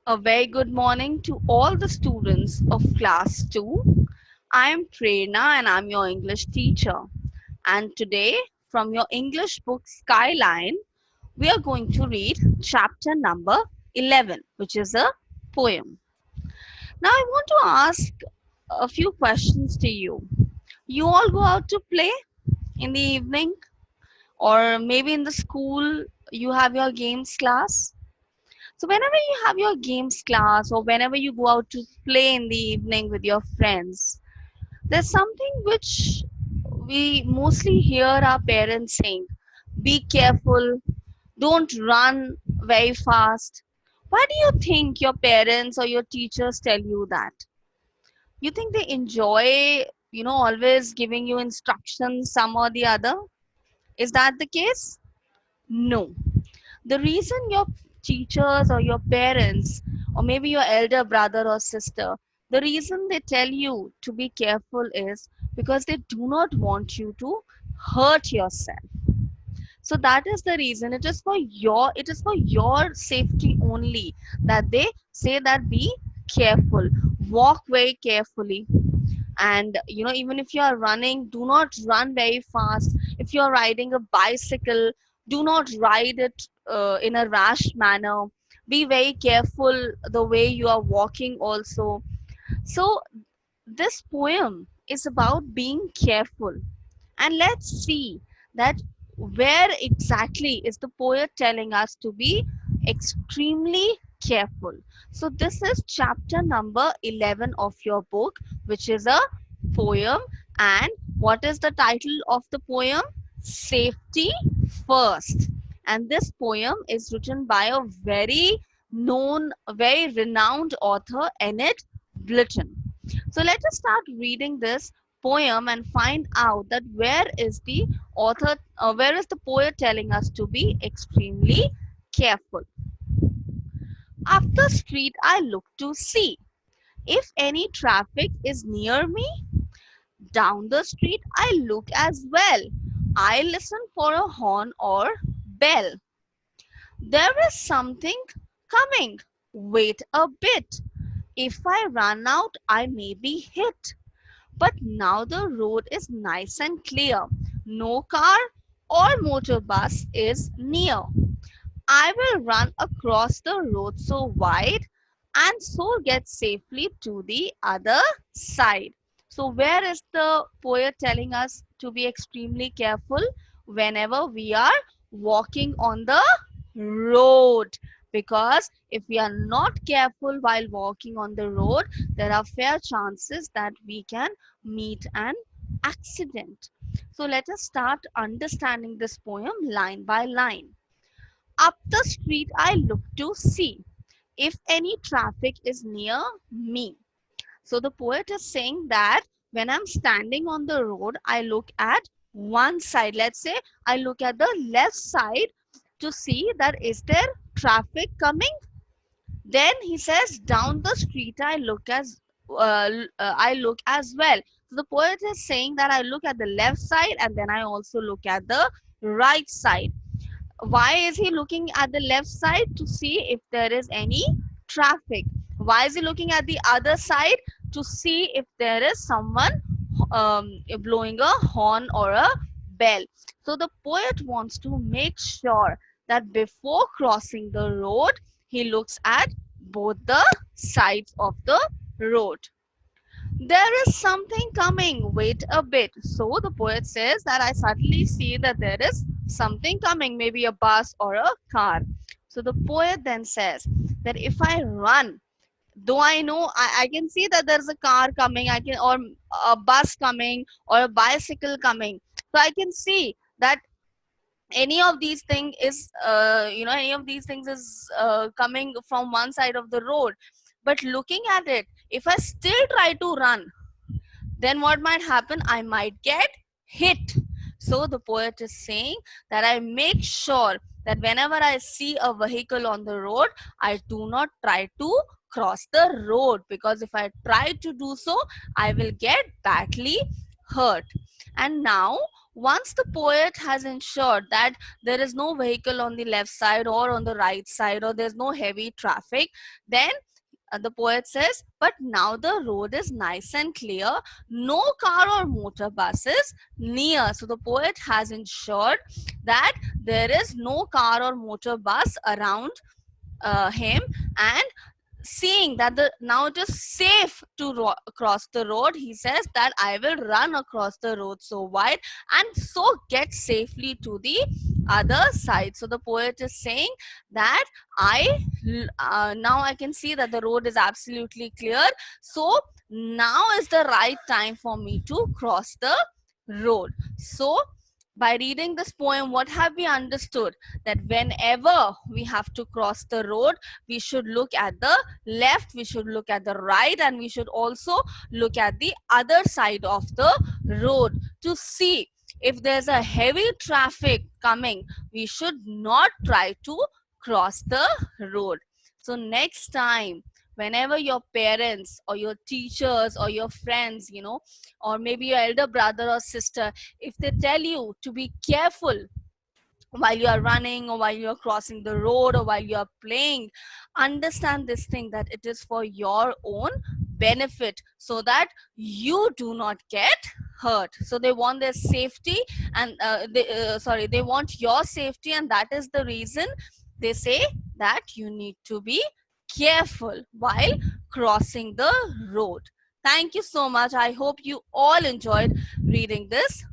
A very good morning to all the students of class 2. I am Prerna and I'm your English teacher. And today, from your English book Skyline, we are going to read chapter number 11, which is a poem. Now, I want to ask a few questions to you. You all go out to play in the evening, or maybe in the school you have your games class. So whenever you have your games class or whenever you go out to play in the evening with your friends, there's something which we mostly hear our parents saying, be careful, don't run very fast. Why do you think your parents or your teachers tell you that? You think they enjoy, always giving you instructions some or the other? Is that the case? No. The reason your teachers or your parents or maybe your elder brother or sister, the reason they tell you to be careful is because they do not want you to hurt yourself. So that is the reason. It is for your safety only that they say that be careful, walk very carefully. And even if you are running, do not run very fast. If you are riding a bicycle, do not ride it in a rash manner. Be very careful the way you are walking also. So this poem is about being careful, and let's see that where exactly is the poet telling us to be extremely careful. So this is chapter number 11 of your book, which is a poem. And what is the title of the poem? Safety First. And this poem is written by a very known, very renowned author, Enid Blyton. So let us start reading this poem and find out that where is the poet telling us to be extremely careful. Up the street I look to see if any traffic is near me. Down the street I look as well. I listen for a horn or bell. There is something coming. Wait a bit. If I run out, I may be hit. But now the road is nice and clear. No car or motor bus is near. I will run across the road so wide and so get safely to the other side. So where is the poet telling us to be extremely careful? Whenever we are walking on the road. Because if we are not careful while walking on the road, there are fair chances that we can meet an accident. So let us start understanding this poem line by line. Up the street I look to see if any traffic is near me. So the poet is saying that when I'm standing on the road, I look at one side. Let's say I look at the left side to see that is there traffic coming. Then he says down the street I look as well. So the poet is saying that I look at the left side and then I also look at the right side. Why is he looking at the left side? To see if there is any traffic. Why is he looking at the other side? To see if there is someone blowing a horn or a bell. So the poet wants to make sure that before crossing the road, he looks at both the sides of the road. There is something coming. Wait a bit. So the poet says that I suddenly see that there is something coming, maybe a bus or a car. So the poet then says that if I run, though I know I can see that there's a car coming, or a bus coming or a bicycle coming. So I can see that any of these things is coming from one side of the road. But looking at it, if I still try to run, then what might happen? I might get hit. So the poet is saying that I make sure that whenever I see a vehicle on the road, I do not try to cross the road, because if I try to do so, I will get badly hurt. And now Once the poet has ensured that there is no vehicle on the left side or on the right side, or there's no heavy traffic, then the poet says, but now the road is nice and clear, no car or motor buses near. So the poet has ensured that there is no car or motor bus around him, and seeing that the now it is safe to cross the road, he says that I will run across the road so wide and so get safely to the other side. So the poet is saying that now I can see that the road is absolutely clear, so now is the right time for me to cross the road. So by reading this poem, what have we understood? That whenever we have to cross the road, we should look at the left, we should look at the right, and we should also look at the other side of the road to see if there's a heavy traffic coming. We should not try to cross the road. So next time, whenever your parents or your teachers or your friends, or maybe your elder brother or sister, if they tell you to be careful while you are running or while you are crossing the road or while you are playing, understand this thing, that it is for your own benefit, so that you do not get hurt. So they want their safety, and they want your safety, and that is the reason they say that you need to be careful while crossing the road. Thank you so much. I hope you all enjoyed reading this